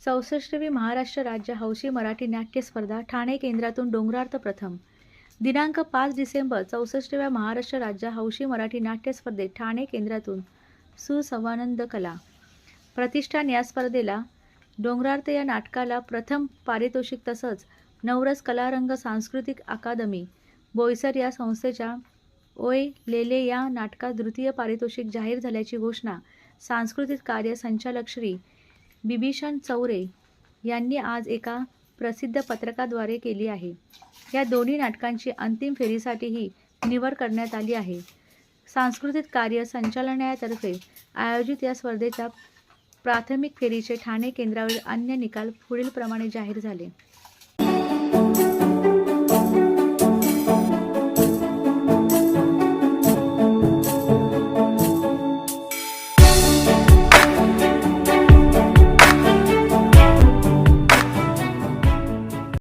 64वी महाराष्ट्र राज्य हौशी मराठी नाट्य स्पर्धा ठाणे केंद्रातून डोंगरार्थ प्रथम. दिनांक 5 डिसेंबर 64व्या महाराष्ट्र राज्य हौशी मराठी नाट्य स्पर्धेत ठाणे केंद्रातून सुसंवानंद कला प्रतिष्ठान या स्पर्धेला डोंगरार्थ या नाटकाला प्रथम पारितोषिक तसंच नवरस कलारंग सांस्कृतिक अकादमी बोईसर या संस्थेच्या ओय लेले या नाटकात द्वितीय पारितोषिक जाहीर झाल्याची घोषणा सांस्कृतिक कार्य संचालक श्री बिभीषण चौरे यांनी आज एका प्रसिद्ध पत्रकाद्वारे केली आहे. या दोन्ही नाटकांची अंतिम फेरीसाठीही निवड करण्यात आली आहे. सांस्कृतिक कार्य संचालनालयातर्फे आयोजित या स्पर्धेच्या प्राथमिक फेरीचे ठाणे केंद्रावरील अन्य निकाल पुढीलप्रमाणे जाहीर झाले.